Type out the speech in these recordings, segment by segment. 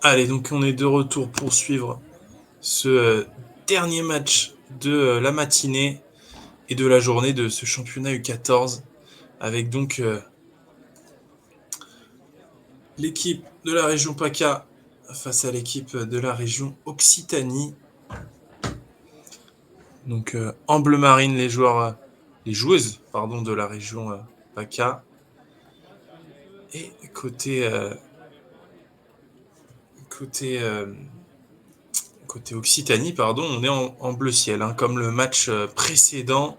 Allez, donc on est de retour pour suivre ce dernier match de la matinée et de la journée de ce championnat U14 avec donc l'équipe de la région PACA face à l'équipe de la région Occitanie. Donc en bleu marine, les joueuses pardon, de la région PACA. Et côté, côté Occitanie, pardon, on est en bleu ciel, hein, comme le match précédent.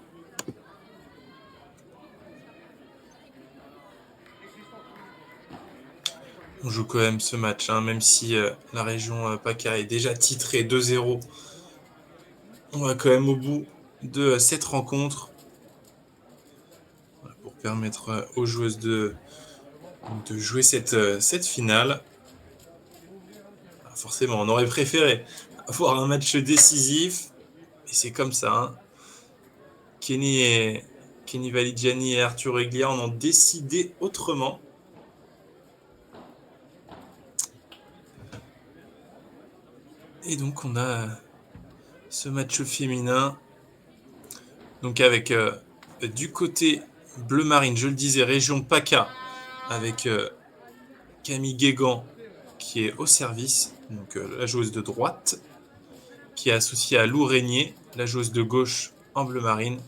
On joue quand même ce match, hein, même si la région PACA est déjà titrée 2-0. On va quand même au bout de cette rencontre pour permettre aux joueuses de jouer cette finale. Forcément, on aurait préféré avoir un match décisif, et c'est comme ça. Hein. Kenny Valigiani et Arthur Reglia en ont décidé autrement. Et donc on a ce match féminin. Donc avec du côté bleu marine, je le disais, région PACA, avec Camille Guégan qui est au service, donc la joueuse de droite, qui est associée à Lou Régnier, la joueuse de gauche en bleu marine.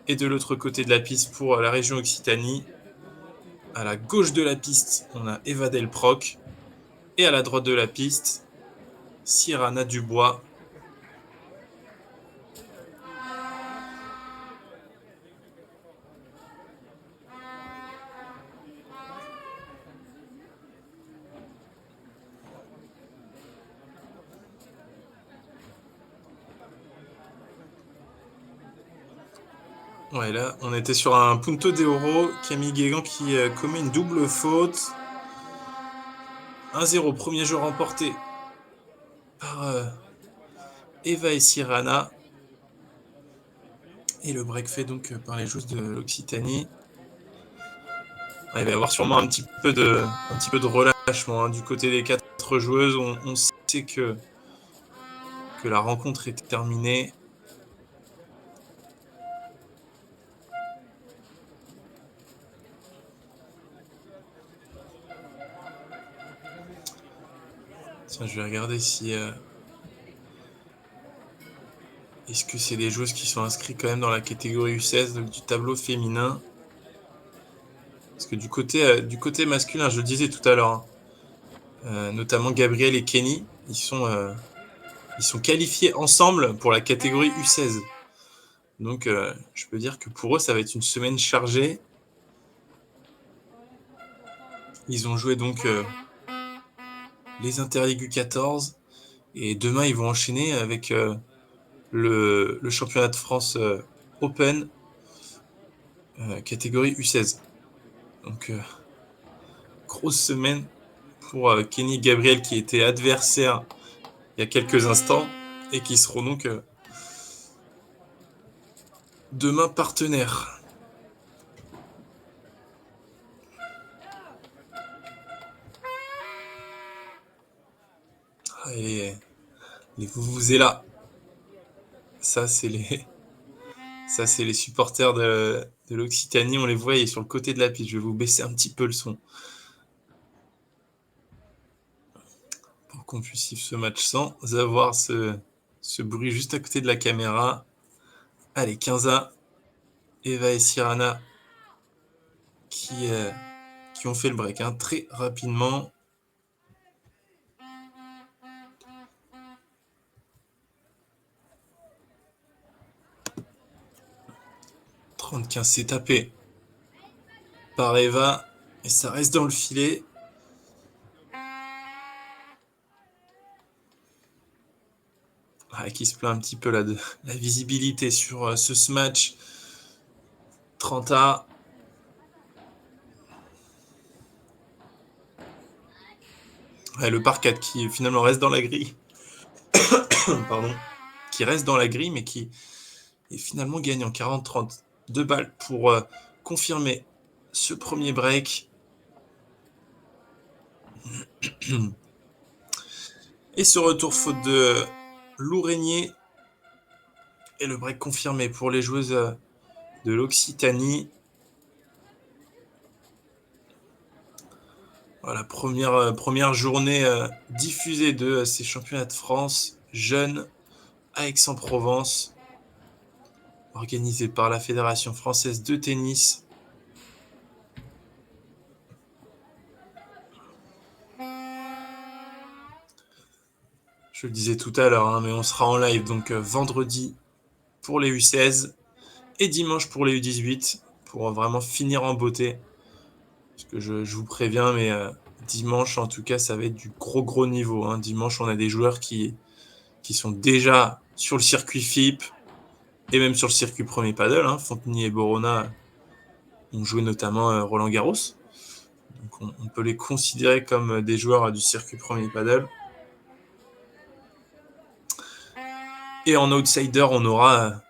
Et de l'autre côté de la piste pour la région Occitanie, à la gauche de la piste, on a Eva Delproc. Et à la droite de la piste, Cyrana Dubois. Ouais, là, on était sur un Punto de Oro. Camille Guégan qui commet une double faute. 1-0, premier jeu remporté par Eva et Cyrana. Et le break fait donc par les joueuses de l'Occitanie. Il va y avoir sûrement un petit peu de relâchement hein, du côté des 4 joueuses. On sait que la rencontre est terminée. Tiens, je vais regarder si... Est-ce que c'est des joueuses qui sont inscrites quand même dans la catégorie U16 donc du tableau féminin? Parce que du côté masculin, je le disais tout à l'heure, hein, notamment Gabriel et Kenny, ils sont qualifiés ensemble pour la catégorie U16. Donc, je peux dire que pour eux, ça va être une semaine chargée. Ils ont joué donc les Interligues U14 et demain, ils vont enchaîner avec le championnat de France Open catégorie U16. Donc, grosse semaine pour Kenny et Gabriel qui étaient adversaires il y a quelques instants et qui seront donc demain partenaires. Et les vuvuzelas, ça c'est les supporters de l'Occitanie, on les voit sur le côté de la piste. Je vais vous baisser un petit peu le son pour qu'on puisse suivre ce match sans avoir ce bruit juste à côté de la caméra. Allez, 15A, Eva et Cyrana qui ont fait le break hein, très rapidement. 35, c'est tapé par Eva et ça reste dans le filet. Qui se plaint un petit peu là de la visibilité sur ce match. 30A. Le par 4 qui finalement reste dans la grille. Pardon. Qui reste dans la grille mais qui est finalement gagnant. 40-30. 2 balles pour confirmer ce premier break. Et ce retour faute de Lourégnier. Et le break confirmé pour les joueuses de l'Occitanie. Voilà, première journée diffusée de ces championnats de France jeunes à Aix-en-Provence, organisée par la Fédération française de tennis. Je le disais tout à l'heure, mais on sera en live donc vendredi pour les U16 et dimanche pour les U18 pour vraiment finir en beauté. Parce que je vous préviens, mais dimanche en tout cas, ça va être du gros niveau. Hein. Dimanche, on a des joueurs qui sont déjà sur le circuit FIP et même sur le circuit premier paddle. Hein. Fontenay et Borona ont joué notamment Roland Garros. Donc on peut les considérer comme des joueurs du circuit premier paddle. Et en outsider, on aura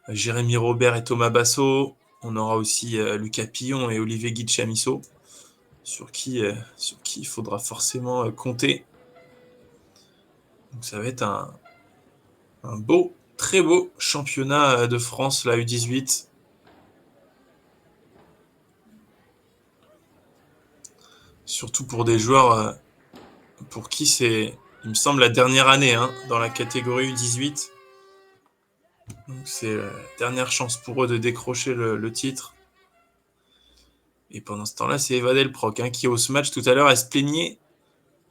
Jérémy Robert et Thomas Bassot. On aura aussi Lucas Pillon et Olivier Guichamisso, sur qui il faudra forcément compter. Donc ça va être un beau, très beau championnat de France, la U18. Surtout pour des joueurs pour qui c'est, il me semble, la dernière année dans la catégorie U18. Donc c'est la dernière chance pour eux de décrocher le titre. Et pendant ce temps-là, c'est Eva Delproc qui, au match tout à l'heure, elle se plaignait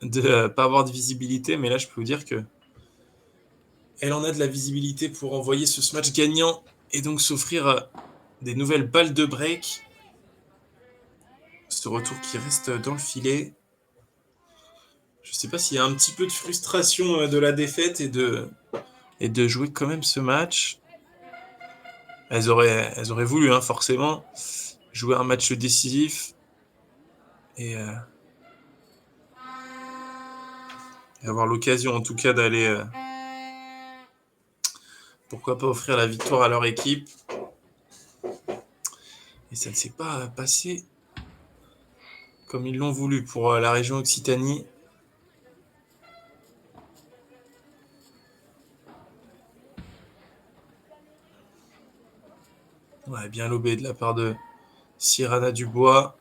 de ne pas avoir de visibilité. Mais là, je peux vous dire que elle en a de la visibilité pour envoyer ce match gagnant et donc s'offrir des nouvelles balles de break. Ce retour qui reste dans le filet. Je ne sais pas s'il y a un petit peu de frustration de la défaite et de jouer quand même ce match. Elles auraient voulu, forcément, jouer un match décisif et avoir l'occasion, en tout cas, d'aller, pourquoi pas, offrir la victoire à leur équipe. Et ça ne s'est pas passé comme ils l'ont voulu pour la région Occitanie. Ouais, bien lobé de la part de Cyrana Dubois.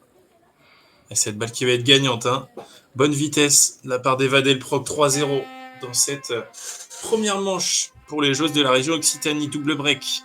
Et cette balle qui va être gagnante. Bonne vitesse de la part d'Eva Delproc, 3-0 dans cette première manche pour les joueuses de la région Occitanie. Double break.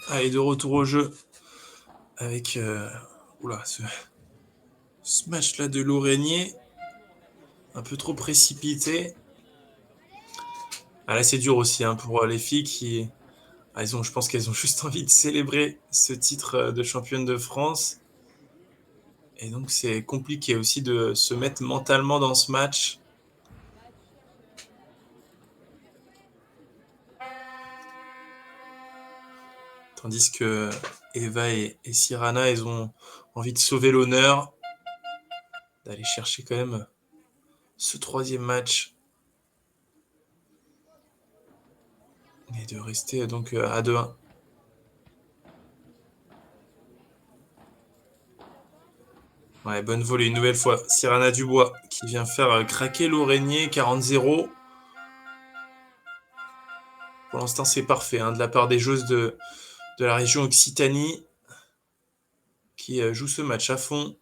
Allez, de retour au jeu avec ce match-là de Lourégnier, un peu trop précipité. Là, c'est dur aussi pour les filles qui, je pense qu'elles ont juste envie de célébrer ce titre de championne de France. Et donc, c'est compliqué aussi de se mettre mentalement dans ce match. Tandis que Eva et Cyrana, elles ont envie de sauver l'honneur, d'aller chercher quand même ce troisième match et de rester donc à 2-1. Ouais, bonne volée une nouvelle fois. Cyrana Dubois qui vient faire craquer Lorrainier, 40-0. Pour l'instant, c'est parfait de la part des joueuses de la région Occitanie qui jouent ce match à fond.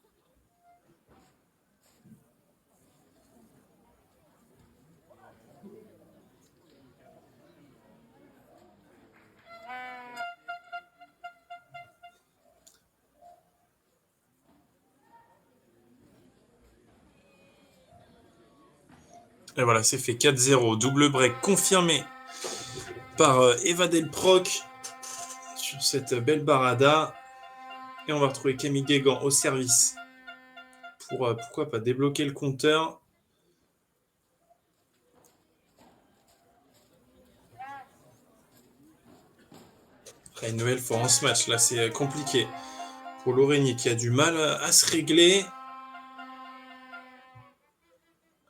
Et voilà, c'est fait 4-0. Double break confirmé par Eva Delproc sur cette belle barada. Et on va retrouver Camille Guégan au service pour, pourquoi pas, débloquer le compteur. Après, une nouvelle fois en ce match, là, c'est compliqué pour Lorrainier qui a du mal à se régler.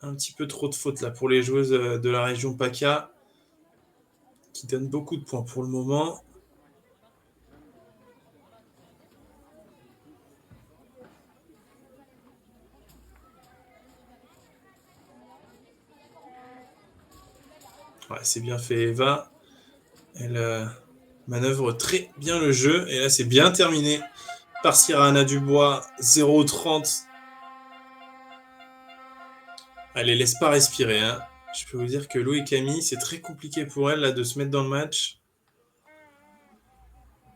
Un petit peu trop de fautes là pour les joueuses de la région PACA qui donnent beaucoup de points pour le moment. Ouais, c'est bien fait Eva. Elle manœuvre très bien le jeu. Et là, c'est bien terminé par Cyrana Dubois. 0-30. Elle les laisse pas respirer. Je peux vous dire que Lou et Camille, c'est très compliqué pour elles là, de se mettre dans le match.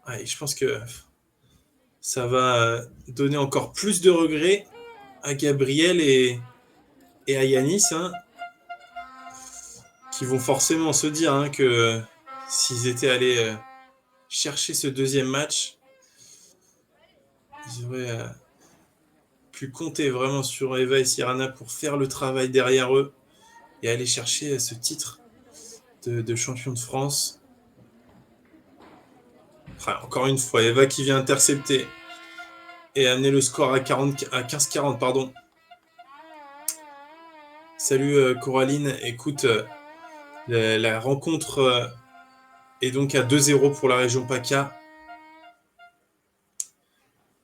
Ouais, je pense que ça va donner encore plus de regrets à Gabriel et à Yanis, qui vont forcément se dire que s'ils étaient allés chercher ce deuxième match, ils auraient pu compter vraiment sur Eva et Cyrana pour faire le travail derrière eux et aller chercher ce titre de champion de France. Enfin, encore une fois, Eva qui vient intercepter et amener le score à 15-40, pardon. Salut Coraline, écoute, la rencontre est donc à 2-0 pour la région PACA.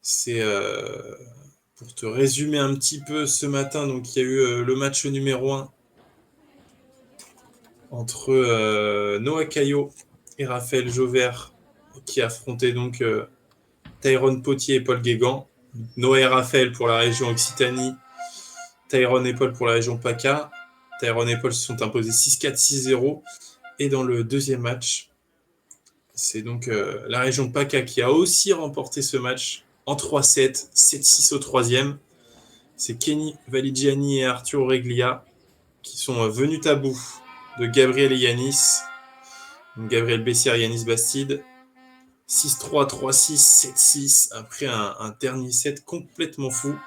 C'est pour te résumer un petit peu ce matin, donc il y a eu le match numéro 1 entre Noah Caillot et Raphaël Jauvert qui affrontaient donc Tyrone Potier et Paul Guégan. Noah et Raphaël pour la région Occitanie, Tyrone et Paul pour la région PACA. Tyrone et Paul se sont imposés 6-4, 6-0. Et dans le deuxième match, c'est donc la région PACA qui a aussi remporté ce match en 3-7, 7-6 au troisième. C'est Kenny Valigiani et Arthur Reglia qui sont venus à bout de Gabriel et Yanis. Donc Gabriel Bessière et Yanis Bastide. 6-3, 3-6, 7-6, après un dernier set complètement fou.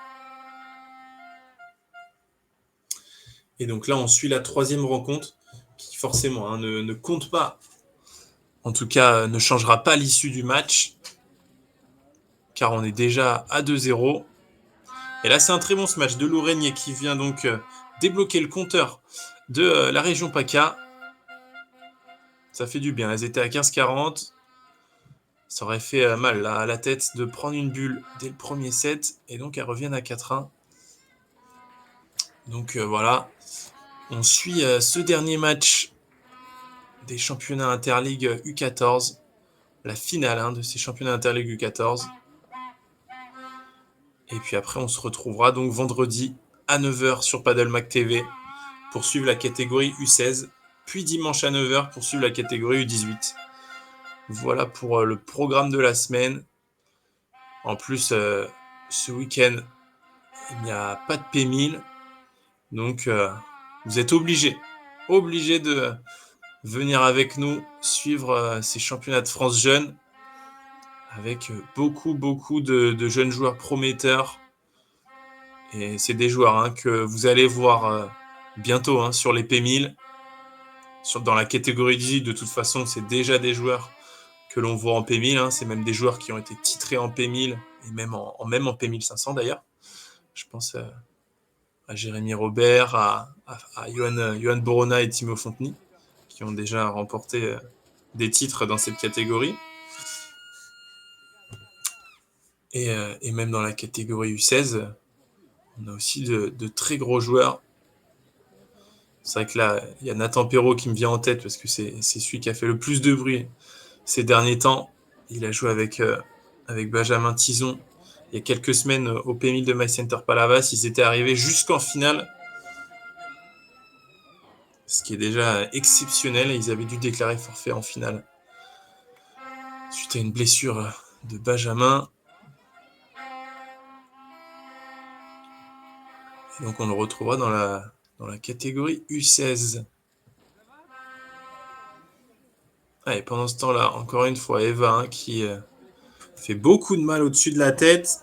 Et donc là, on suit la troisième rencontre, qui forcément ne compte pas, en tout cas ne changera pas l'issue du match, car on est déjà à 2-0. Et là, c'est un très bon ce match de Lorrainier qui vient donc débloquer le compteur de la région PACA. Ça fait du bien, elles étaient à 15-40. Ça aurait fait mal là, à la tête de prendre une bulle dès le premier set, et donc elles reviennent à 4-1. Donc voilà, on suit ce dernier match des championnats Interligue U14, la finale de ces championnats Interligue U14. Et puis après, on se retrouvera donc vendredi à 9h sur Paddle TV pour suivre la catégorie U16, puis dimanche à 9h pour suivre la catégorie U18. Voilà pour le programme de la semaine. En plus, ce week-end, il n'y a pas de P1000, donc vous êtes obligés de venir avec nous suivre ces championnats de France jeunes avec beaucoup de jeunes joueurs prometteurs. Et c'est des joueurs que vous allez voir bientôt sur les P1000. Dans la catégorie 18, de toute façon, c'est déjà des joueurs que l'on voit en P1000. C'est même des joueurs qui ont été titrés en P1000 et même en P1500 d'ailleurs. Je pense à Jérémy Robert, à Johan Borona et Timo Fonteny, qui ont déjà remporté des titres dans cette catégorie. Et même dans la catégorie U16, On a aussi de très gros joueurs. C'est vrai que là, il y a Nathan Perrault qui me vient en tête parce que c'est celui qui a fait le plus de bruit ces derniers temps. Il a joué avec Benjamin Tison il y a quelques semaines au P1000 de My Center Palavas. Ils étaient arrivés jusqu'en finale, ce qui est déjà exceptionnel. Et ils avaient dû déclarer forfait en finale suite à une blessure de Benjamin. Et donc on le retrouvera dans la catégorie U16. Ah, et pendant ce temps-là, encore une fois, Eva qui fait beaucoup de mal au-dessus de la tête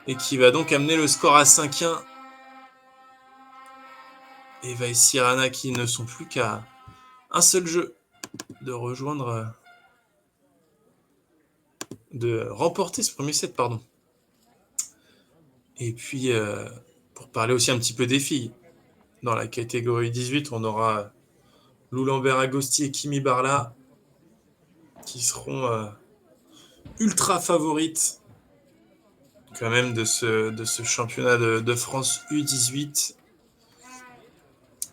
et qui va donc amener le score à 5-1. Eva et Sirana qui ne sont plus qu'à un seul jeu de rejoindre, de remporter ce premier set, pardon. Et puis, pour parler aussi un petit peu des filles, dans la catégorie 18, on aura Lou Lambert-Agosti et Kimi Barla qui seront ultra favorites quand même de ce championnat de France U18.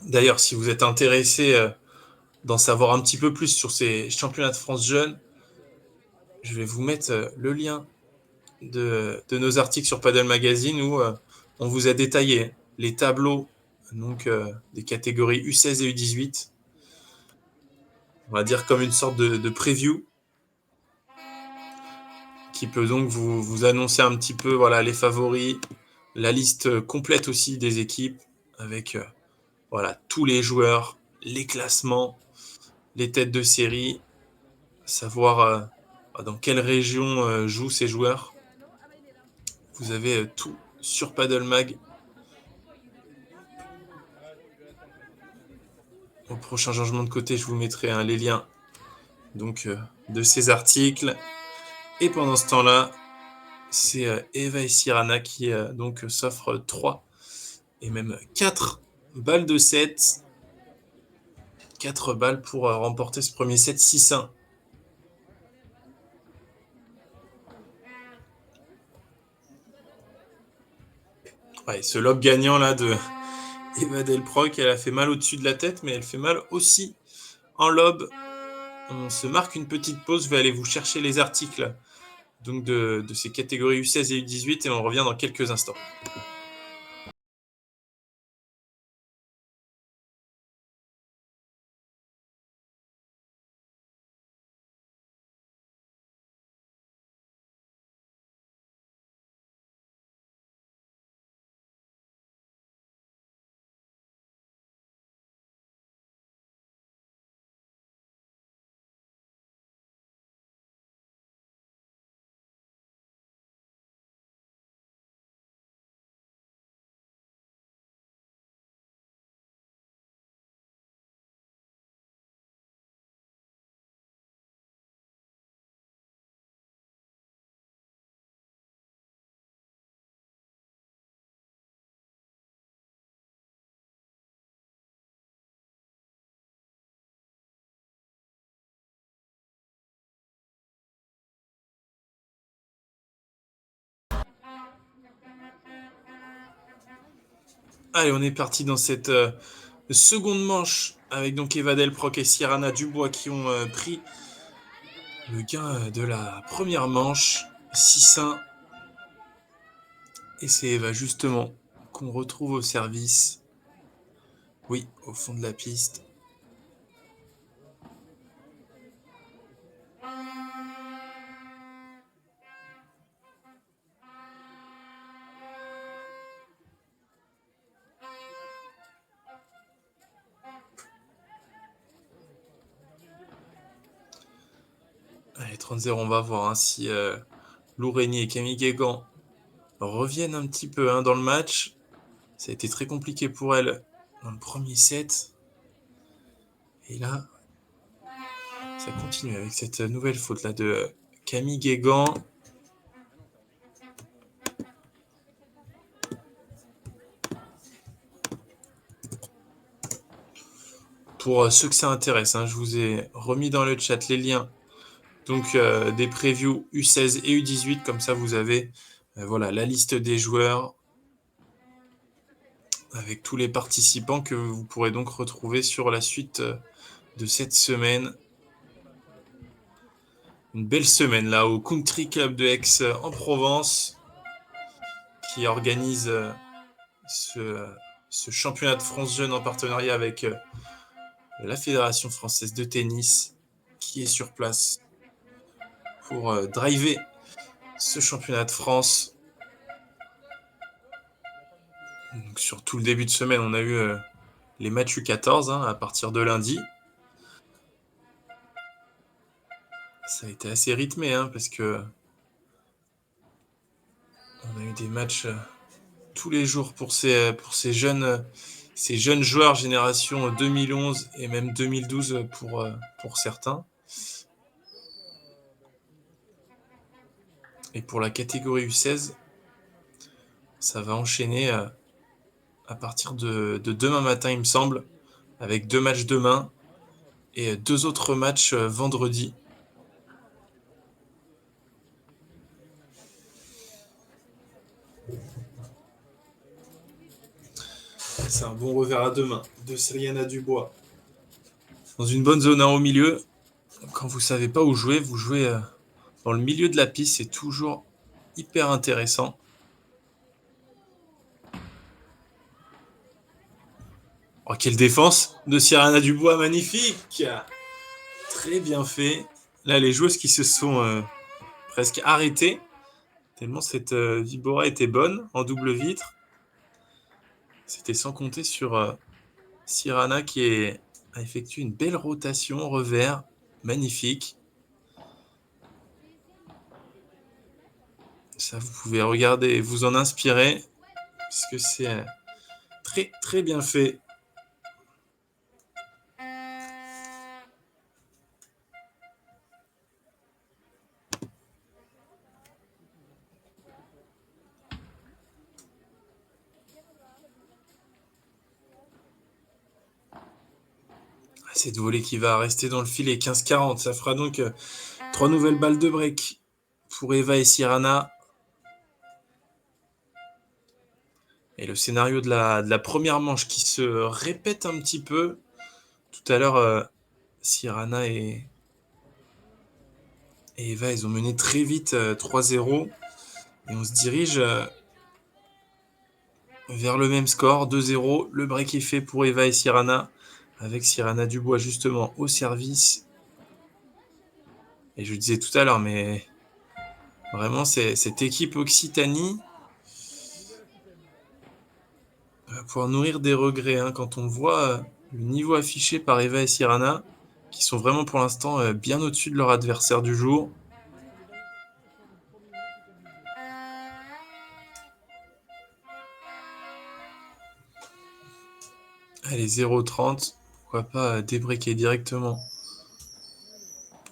D'ailleurs, si vous êtes intéressé d'en savoir un petit peu plus sur ces championnats de France jeunes, je vais vous mettre le lien de nos articles sur Padel Magazine où on vous a détaillé les tableaux donc, des catégories U16 et U18. On va dire comme une sorte de preview qui peut donc vous annoncer un petit peu voilà, les favoris, la liste complète aussi des équipes avec voilà, tous les joueurs, les classements, les têtes de série, savoir dans quelle région jouent ces joueurs. Vous avez tout sur Padel Mag. Au prochain changement de côté, je vous mettrai les liens donc, de ces articles. Et pendant ce temps-là, c'est Eva et Sirana qui donc s'offrent 3 et même 4 balles de set. 4 balles pour remporter ce premier set 6-1. Ouais, ce lob gagnant là de Eva Delproc, elle a fait mal au-dessus de la tête, mais elle fait mal aussi en lob. On se marque une petite pause, je vais aller vous chercher les articles donc de ces catégories U16 et U18 et on revient dans quelques instants. Allez, on est parti dans cette seconde manche avec donc Eva Delproc et Sirana Dubois qui ont pris le gain de la première manche, 6-1. Et c'est Eva justement qu'on retrouve au service. Oui, au fond de la piste. Allez, 30-0, on va voir si Lou Régnier et Camille Guégan reviennent un petit peu dans le match. Ça a été très compliqué pour elle dans le premier set. Et là, ça continue avec cette nouvelle faute là de Camille Guégan. Pour ceux que ça intéresse, je vous ai remis dans le chat les liens donc des previews U16 et U18, comme ça vous avez voilà, la liste des joueurs, avec tous les participants que vous pourrez donc retrouver sur la suite de cette semaine. Une belle semaine là au Country Club de Aix en Provence qui organise ce championnat de France jeune en partenariat avec la Fédération française de tennis qui est sur place pour driver ce championnat de France. Donc, sur tout le début de semaine, on a eu les matchs U14 à partir de lundi. Ça a été assez rythmé parce que on a eu des matchs tous les jours pour ces jeunes joueurs génération 2011 et même 2012 pour certains. Et pour la catégorie U16, ça va enchaîner à partir de demain matin, il me semble, avec 2 matchs demain et 2 autres matchs vendredi. C'est un bon revers à deux mains de Cyriana Dubois. Dans une bonne zone 1 au milieu, quand vous savez pas où jouer, vous jouez dans le milieu de la piste, c'est toujours hyper intéressant. Oh, quelle défense de Cyriana Dubois, magnifique! Très bien fait. Là, les joueuses qui se sont presque arrêtées, tellement cette Vibora était bonne en double vitre. C'était sans compter sur Cyriana qui a effectué une belle rotation revers, magnifique. Ça, vous pouvez regarder et vous en inspirer, parce que c'est très très bien fait. Cette volée qui va rester dans le filet, 15-40. Ça fera donc 3 nouvelles balles de break pour Eva et Cyriana. Et le scénario de la première manche qui se répète un petit peu. Tout à l'heure, Cyriana et Eva, ils ont mené très vite 3-0. Et on se dirige vers le même score, 2-0. Le break est fait pour Eva et Cyriana, avec Cyriana Dubois justement au service. Et je le disais tout à l'heure, mais vraiment, cette équipe Occitanie va pouvoir nourrir des regrets quand on voit le niveau affiché par Eva et Cyriana, qui sont vraiment pour l'instant bien au-dessus de leur adversaire du jour. Allez, 0-30. Pourquoi pas débreaker directement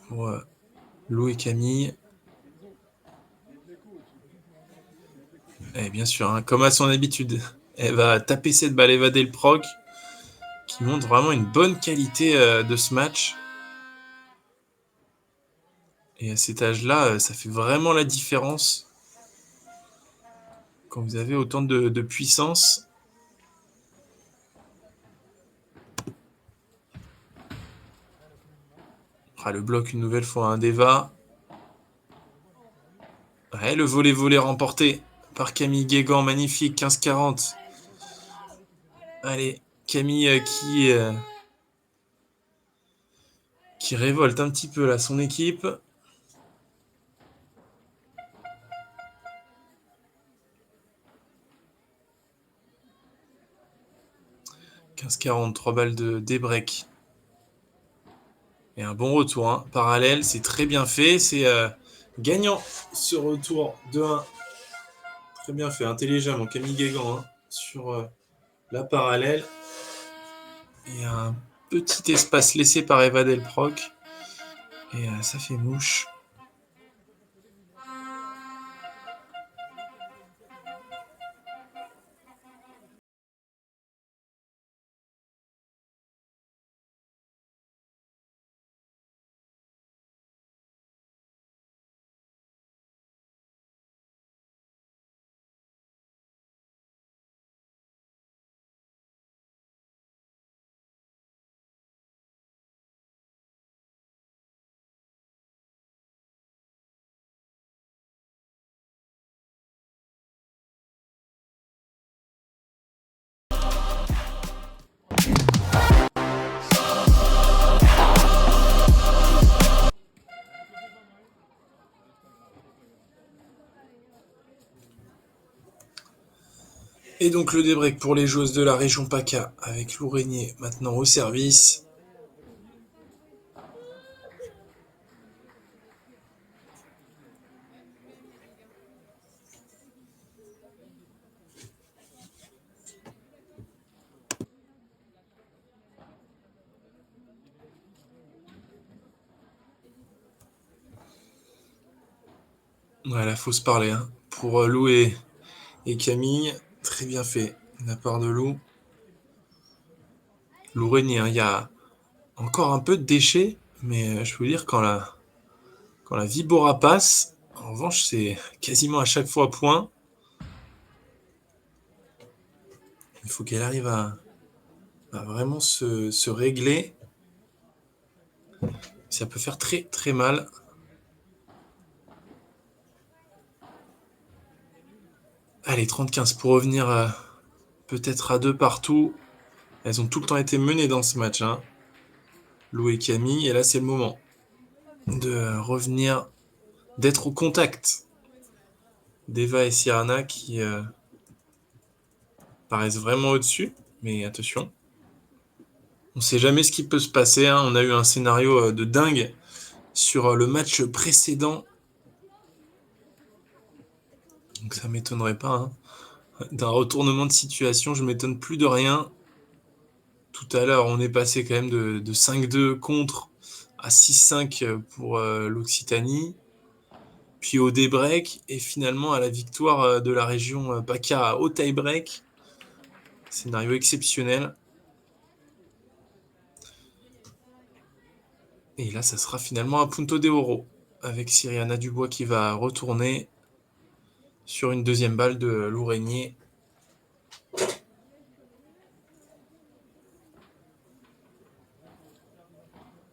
pour Lou et Camille. Et bien sûr, comme à son habitude, elle va taper cette balle, Eva Delproc, qui montre vraiment une bonne qualité de ce match. Et à cet âge-là, ça fait vraiment la différence quand vous avez autant de puissance. Le bloc une nouvelle fois d'Eva. Ouais, le volley remporté par Camille Guégan, magnifique, 15-40. Allez, Camille qui révolte un petit peu là son équipe. « 15-40, 3 balles de débreak. Et un bon retour, parallèle, c'est très bien fait, c'est gagnant ce retour de 1. Très bien fait, intelligemment, Camille Guégan sur la parallèle. Et un petit espace laissé par Eva Delproc. Et ça fait mouche. Et donc le débreak pour les joueuses de la région PACA avec Lou Régnier maintenant au service. Voilà, faut se parler. Hein. Pour Lou et Camille, très bien fait de la part de Lou. Lou Régnier, hein, il y a encore un peu de déchets, mais je peux vous dire, quand la Vibora passe, en revanche, c'est quasiment à chaque fois point. Il faut qu'elle arrive à vraiment se régler. Ça peut faire très très mal. Allez, 30-15 pour revenir peut-être à 2 partout. Elles ont tout le temps été menées dans ce match. Hein. Lou et Camille, et là c'est le moment de revenir, d'être au contact d'Eva et Sirana qui paraissent vraiment au-dessus. Mais attention, on sait jamais ce qui peut se passer. Hein. On a eu un scénario de dingue sur le match précédent. Donc ça m'étonnerait pas. Hein. D'un retournement de situation, je m'étonne plus de rien. Tout à l'heure, on est passé quand même de 5-2 contre à 6-5 pour l'Occitanie, puis au débreak, et finalement à la victoire de la région PACA au tie-break. Scénario exceptionnel. Et là, ça sera finalement un Punto de Oro, avec Siriana Dubois qui va retourner sur une deuxième balle de Lou Régnier.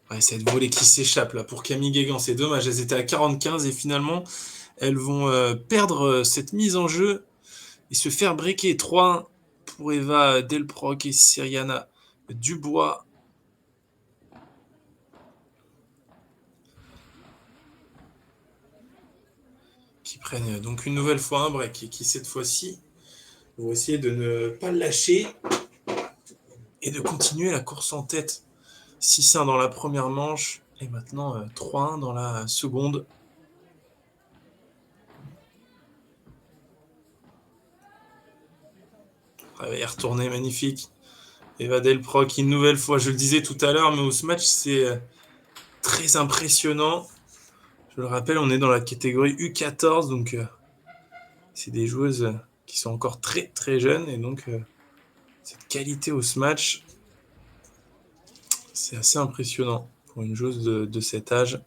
Ouais, cette volée qui s'échappe là pour Camille Guégan, c'est dommage, elles étaient à 45 et finalement elles vont perdre cette mise en jeu et se faire breaker 3-1 pour Eva Delproc et Siriana Dubois. Qui prennent donc une nouvelle fois un break et qui cette fois-ci vont essayer de ne pas le lâcher et de continuer la course en tête. 6-1 dans la première manche et maintenant 3-1 dans la seconde. Réveil retourné, magnifique. Eva Delproc, une nouvelle fois, je le disais tout à l'heure, mais au match, c'est très impressionnant. Je le rappelle, on est dans la catégorie U14, donc c'est des joueuses qui sont encore très très jeunes, et donc cette qualité au match, c'est assez impressionnant pour une joueuse de cet âge.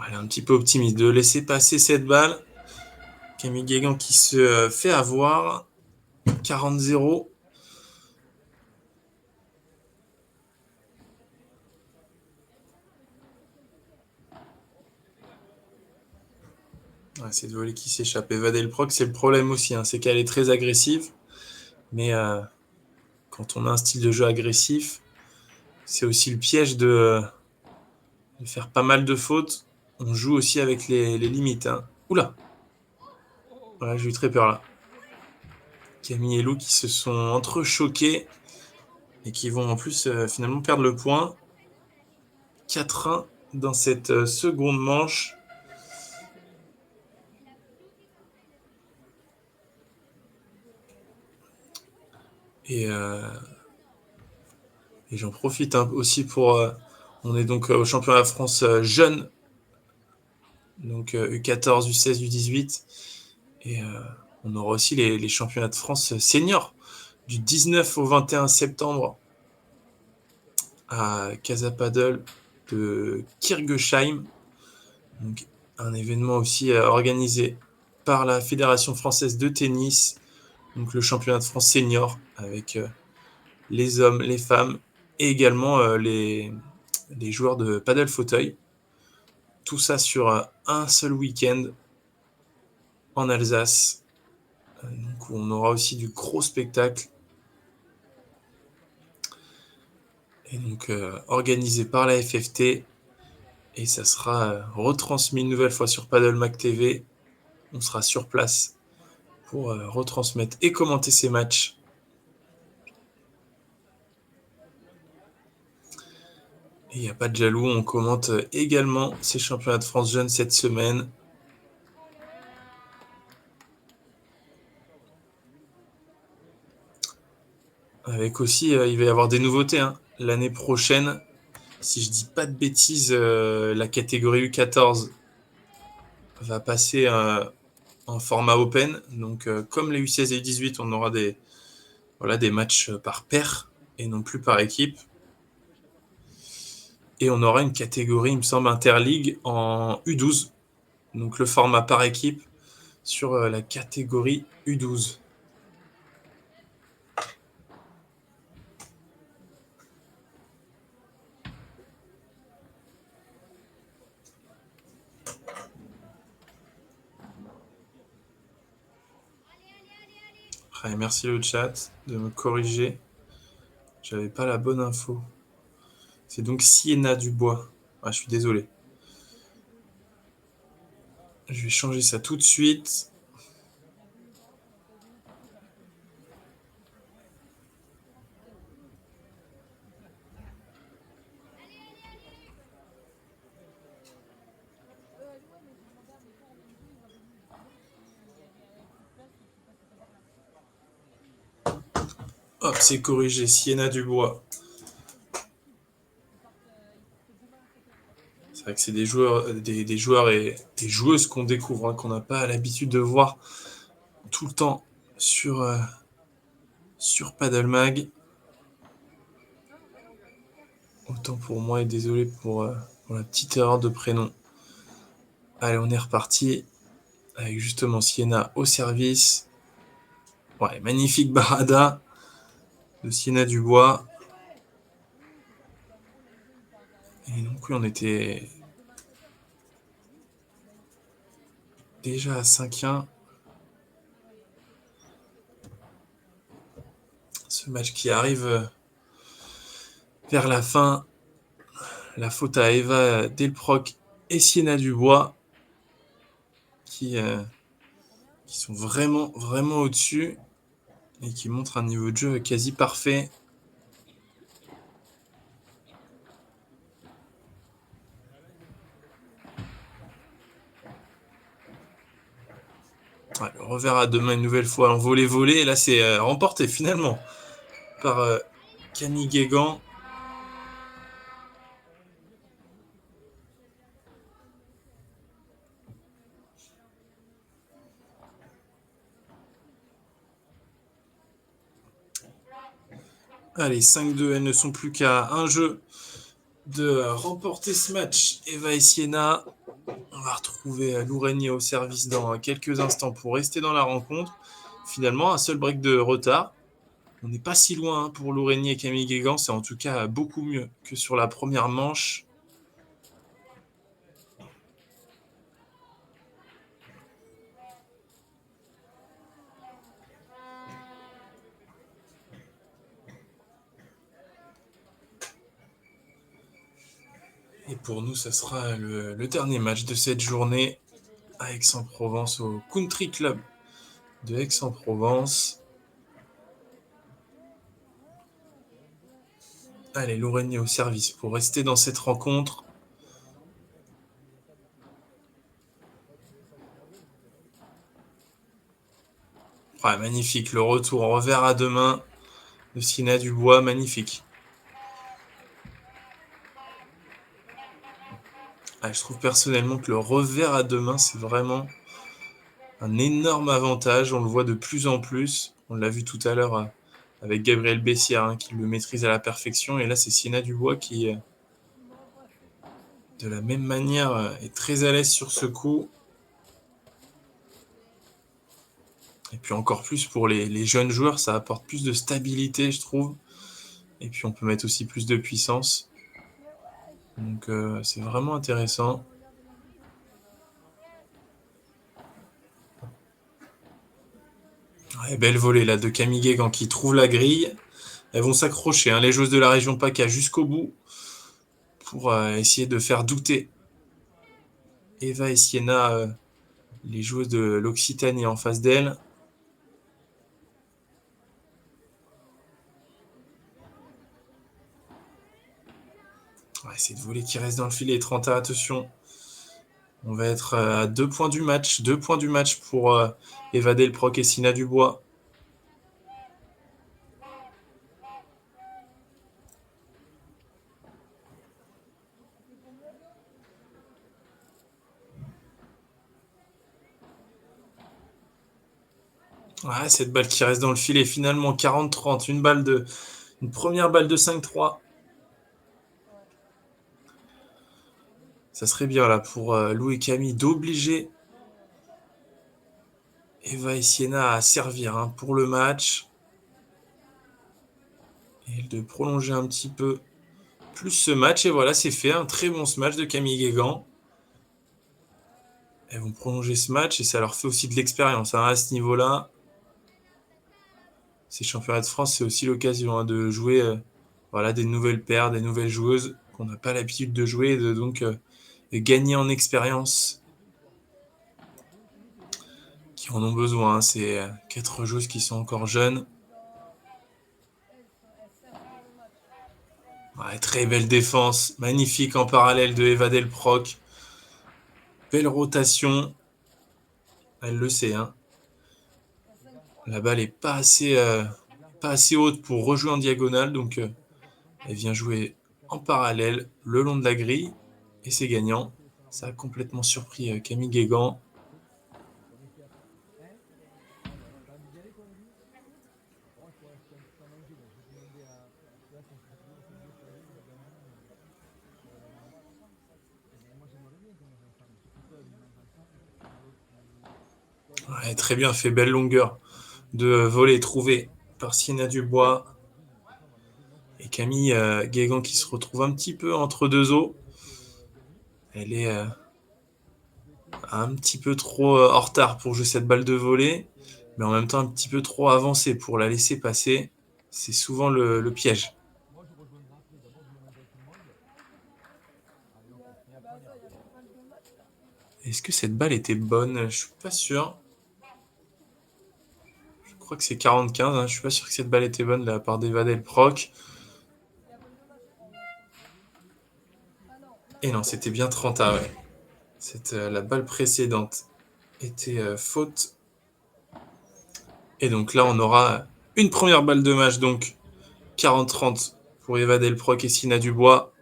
Elle est un petit peu optimiste de laisser passer cette balle. Camille Guégan qui se fait avoir. 40-0. Ouais, c'est de voler qui s'échappe. Eva Delproc, c'est le problème aussi, hein, c'est qu'elle est très agressive. Mais quand on a un style de jeu agressif, c'est aussi le piège de faire pas mal de fautes. On joue aussi avec les limites. Hein. Oula! Voilà, j'ai eu très peur là. Camille et Lou qui se sont entrechoqués et qui vont en plus finalement perdre le point. 4-1 dans cette seconde manche. Et j'en profite aussi pour... on est donc au championnat de France jeune. Donc U14, U16, U18. Et on aura aussi les championnats de France seniors du 19 au 21 septembre à Casa Paddle de Kirgesheim. Donc, un événement aussi organisé par la Fédération française de tennis. Donc le championnat de France senior avec les hommes, les femmes et également les joueurs de paddle fauteuil. Tout ça sur un seul week-end en Alsace. Donc on aura aussi du gros spectacle. Et donc organisé par la FFT Et ça sera retransmis une nouvelle fois sur Paddle Mac TV. On sera sur place pour retransmettre et commenter ces matchs. Et il n'y a pas de jaloux, on commente également ces championnats de France jeunes cette semaine. Avec aussi, il va y avoir des nouveautés. Hein. L'année prochaine, si je dis pas de bêtises, la catégorie U14 va passer en format open. Donc, comme les U16 et U18, on aura des matchs par paire et non plus par équipe. Et on aura une catégorie, il me semble, interligue en U12. Donc, le format par équipe sur la catégorie U12. Ouais, merci le chat de me corriger. J'avais pas la bonne info. C'est donc Siena Dubois. Ah, je suis désolé. Je vais changer ça tout de suite. Hop, c'est corrigé. Siena Dubois. C'est vrai que c'est des joueurs et des joueuses qu'on découvre, hein, qu'on n'a pas l'habitude de voir tout le temps sur Paddle Mag. Autant pour moi et désolé pour la petite erreur de prénom. Allez, on est reparti avec justement Siena au service. Ouais, magnifique barada de Siena Dubois. Et donc oui, on était déjà à 5-1. Ce match qui arrive vers la fin. La faute à Eva Delproc et Siena Dubois qui sont vraiment, vraiment au-dessus et qui montrent un niveau de jeu quasi parfait. Ouais, le revers à deux mains une nouvelle fois en volley-volley. Et là, c'est remporté finalement par Camille Guégan. Allez, 5-2, elles ne sont plus qu'à un jeu de remporter ce match. Eva et Siena. On va retrouver Lou Régnier au service dans quelques instants pour rester dans la rencontre. Finalement, un seul break de retard. On n'est pas si loin hein, pour Lou Régnier et Camille Guégan. C'est en tout cas beaucoup mieux que sur la première manche. Et pour nous, ça sera le dernier match de cette journée à Aix-en-Provence, au Country Club de Aix-en-Provence. Allez, Lou Régnier au service pour rester dans cette rencontre. Ouais, magnifique, le retour en revers à deux mains de Siena Dubois, magnifique. Ah, je trouve personnellement que le revers à deux mains, c'est vraiment un énorme avantage. On le voit de plus en plus. On l'a vu tout à l'heure avec Gabriel Bessière hein, qui le maîtrise à la perfection. Et là, c'est Siena Dubois qui, de la même manière, est très à l'aise sur ce coup. Et puis encore plus pour les jeunes joueurs, ça apporte plus de stabilité, je trouve. Et puis on peut mettre aussi plus de puissance. Donc c'est vraiment intéressant. Ouais, belle volée là de Camille Guégan qui trouve la grille. Elles vont s'accrocher, hein, les joueuses de la région PACA jusqu'au bout pour essayer de faire douter Eva et Siena, les joueuses de l'Occitanie en face d'elle. Ouais, c'est de voler qui reste dans le filet. 30 à attention. On va être à 2 points du match. 2 points du match pour Eva Delproc et Sina Dubois. Ouais, cette balle qui reste dans le filet. Finalement, 40-30. Une première balle de 5-3. Ça serait bien là pour Lou et Camille d'obliger Eva et Siena à servir pour le match. Et de prolonger un petit peu plus ce match. Et voilà, c'est fait. Un très bon match de Camille Guégan. Elles vont prolonger ce match et ça leur fait aussi de l'expérience à ce niveau-là. Ces championnats de France, c'est aussi l'occasion de jouer des nouvelles paires, des nouvelles joueuses qu'on n'a pas l'habitude de jouer et de gagner en expérience qui en ont besoin. C'est 4 joueuses qui sont encore jeunes. Ouais, très belle défense, magnifique en parallèle de Eva Delproc. Belle rotation. Elle le sait. La balle est pas assez haute pour rejouer en diagonale, donc elle vient jouer en parallèle le long de la grille et c'est gagnant. Ça a complètement surpris Camille Guégan. Ouais, très bien fait, belle longueur de volley trouvée par Siena Dubois. Et Camille Guégan qui se retrouve un petit peu entre deux eaux. Elle est un petit peu trop en retard pour jouer cette balle de volley, mais en même temps un petit peu trop avancée pour la laisser passer. C'est souvent le piège. Est-ce que cette balle était bonne? Je suis pas sûr. Je crois que c'est 40-15. Je suis pas sûr que cette balle était bonne de la part d'Eva Delproc. Et non, c'était bien 30A, ouais. La balle précédente était faute. Et donc là, on aura une première balle de match, donc 40-30 pour Eva Delproc et Sina Dubois.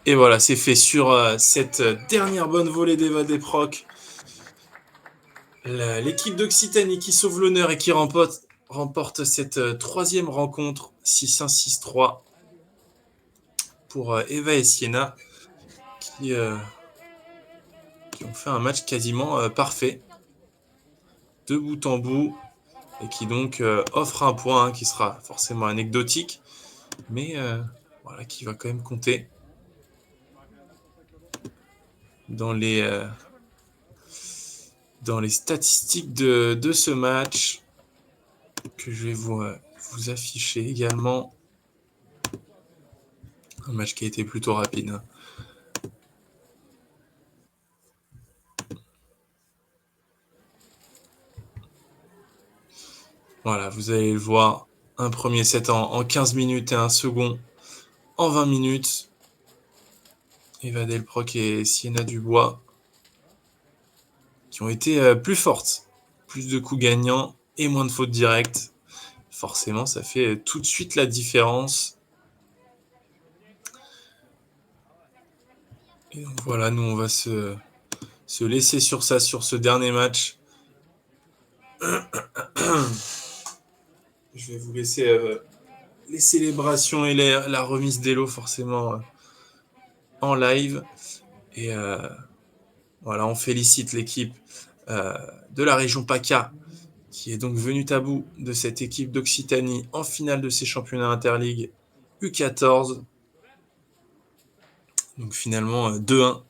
Et voilà, c'est fait sur cette dernière bonne volée d'Eva Delproc. L'équipe d'Occitanie qui sauve l'honneur et qui remporte cette troisième rencontre 6-1, 6-3 pour Eva et Siena qui ont fait un match quasiment parfait de bout en bout et qui donc offre un point qui sera forcément anecdotique mais qui va quand même compter dans les statistiques de ce match que je vais vous afficher également. Un match qui a été plutôt rapide. Voilà, vous allez le voir. Un premier set en 15 minutes et un second en 20 minutes. Eva Delproc et Siena Dubois qui ont été plus fortes. Plus de coups gagnants et moins de fautes directes. Forcément, ça fait tout de suite la différence. Et donc voilà, nous on va se laisser sur ça, sur ce dernier match. Je vais vous laisser les célébrations et la remise d'élo forcément en live. Et voilà, on félicite l'équipe de la région PACA qui est donc venue à bout de cette équipe d'Occitanie en finale de ces championnats interligue U14. Donc finalement 2-1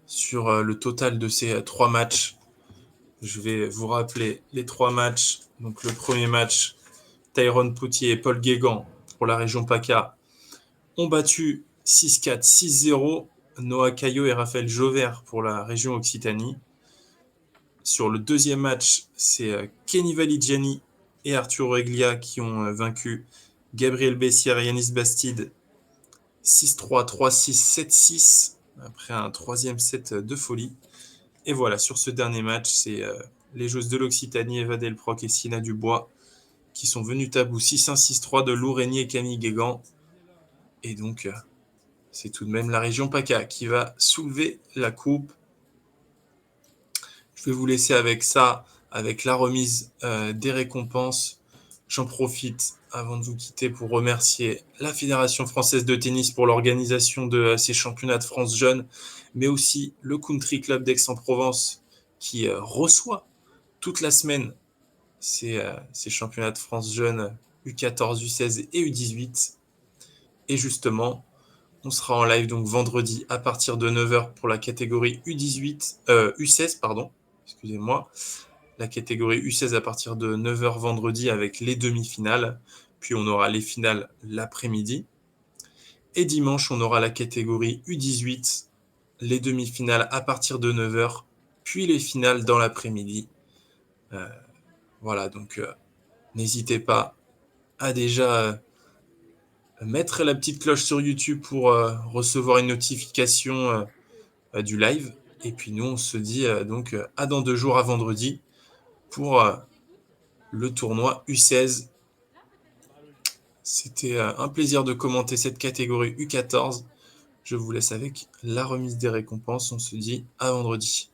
sur le total de ces 3 matchs. Je vais vous rappeler les 3 matchs. Donc le premier match, Tyrone Poutier et Paul Guégan pour la région PACA ont battu 6-4, 6-0 Noah Caillot et Raphaël Jauvert pour la région Occitanie. Sur le deuxième match, c'est Kenny Valigiani et Arthur Reglia qui ont vaincu Gabriel Bessière et Yanis Bastide 6-3, 3-6, 7-6 après un troisième set de folie. Et voilà, sur ce dernier match, c'est les joueuses de l'Occitanie, Eva Delproc et Sina Dubois, qui sont venues à bout 6-1, 6-3 de Lou Régnier et Camille Guégan. Et donc, c'est tout de même la région PACA qui va soulever la coupe. Je vais vous laisser avec ça, avec la remise des récompenses. J'en profite avant de vous quitter pour remercier la Fédération française de tennis pour l'organisation de ces championnats de France jeunes, mais aussi le Country Club d'Aix-en-Provence qui reçoit toute la semaine ces championnats de France jeunes U14, U16 et U18. Et justement, on sera en live donc vendredi à partir de 9h pour la catégorie U16, pardon, excusez-moi, la catégorie U16 à partir de 9h vendredi avec les demi-finales, puis on aura les finales l'après-midi. Et dimanche, on aura la catégorie U18, les demi-finales à partir de 9h, puis les finales dans l'après-midi. Voilà, donc n'hésitez pas à déjà mettre la petite cloche sur YouTube pour recevoir une notification du live. Et puis nous, on se dit donc à dans 2 jours à vendredi pour le tournoi U16. C'était un plaisir de commenter cette catégorie U14. Je vous laisse avec la remise des récompenses. On se dit à vendredi.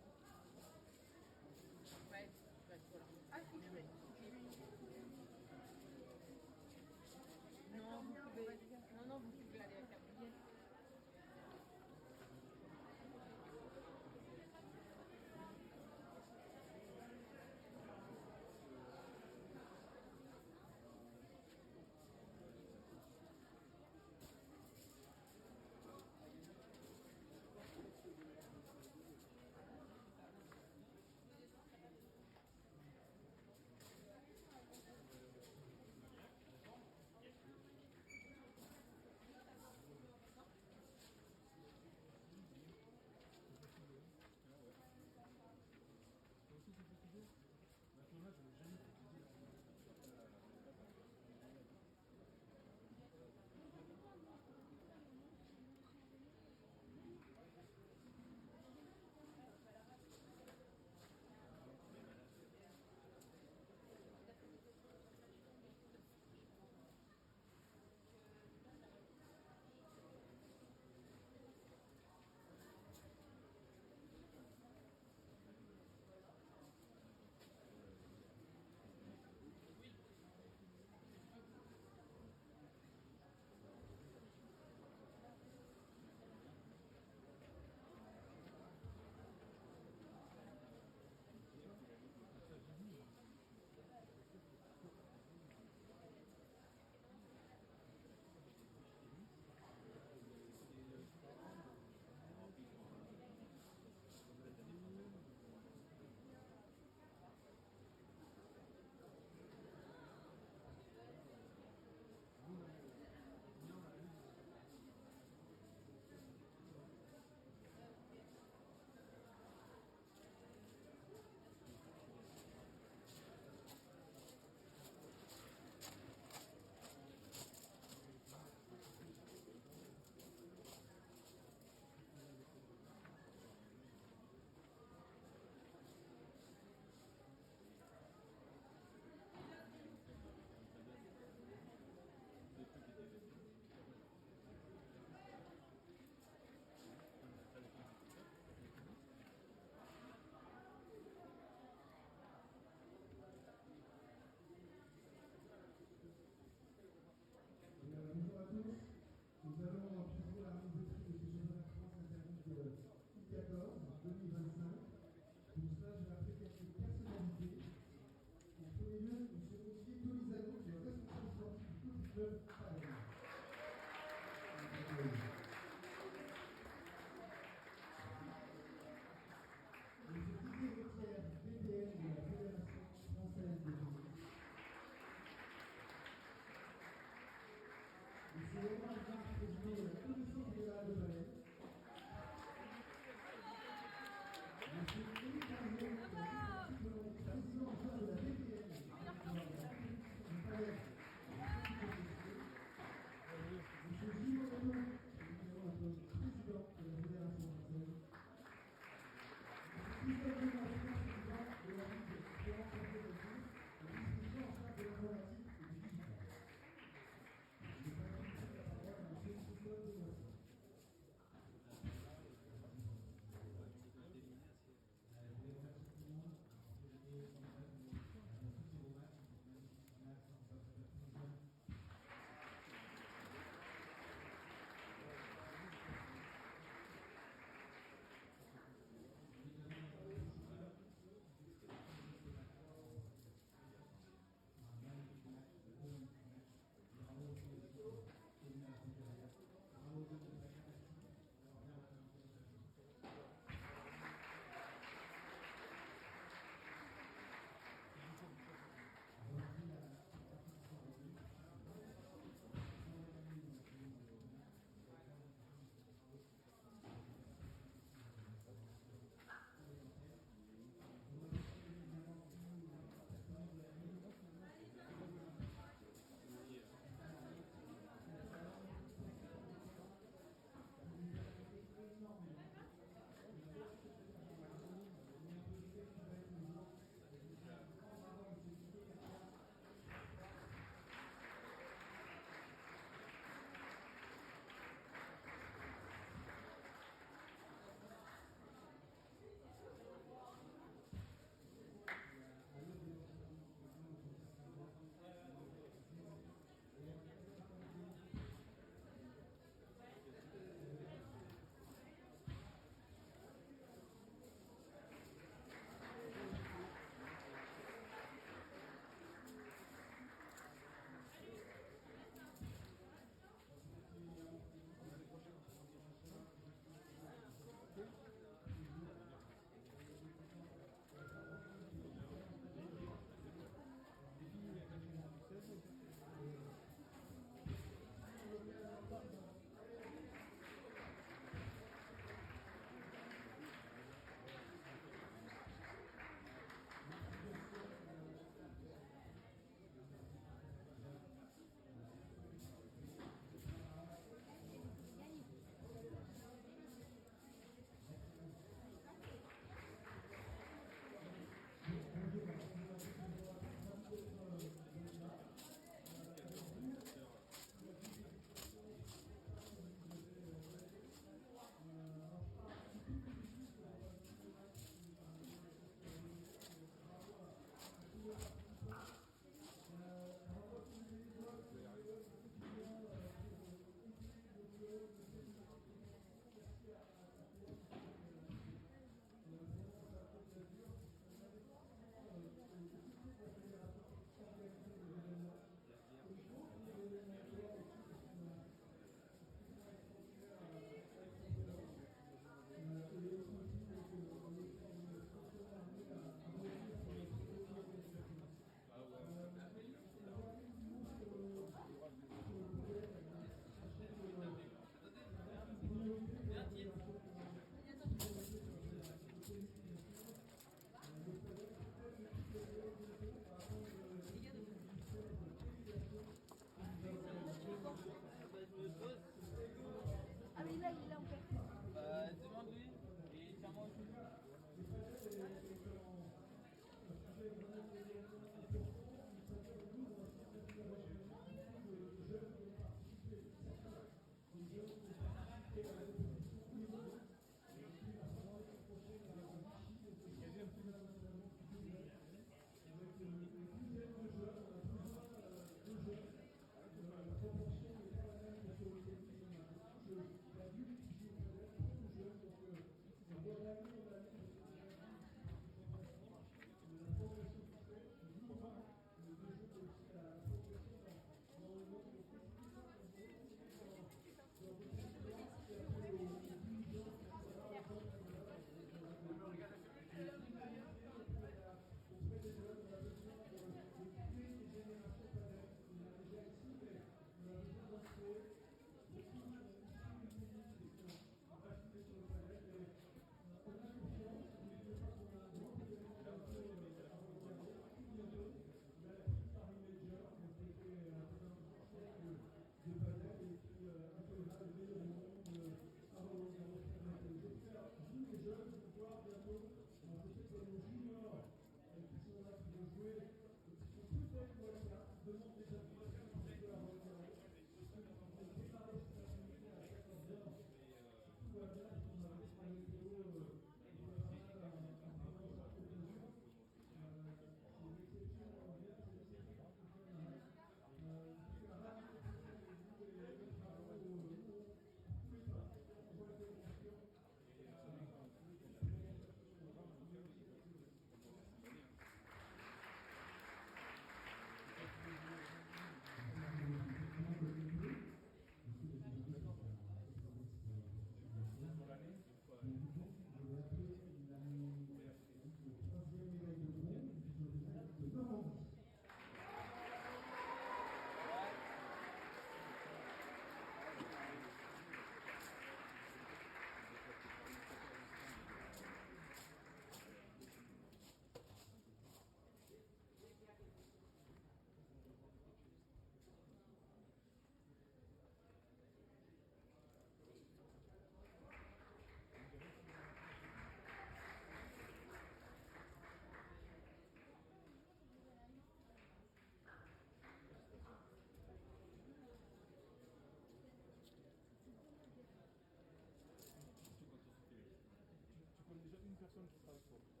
personne qui travaille pour.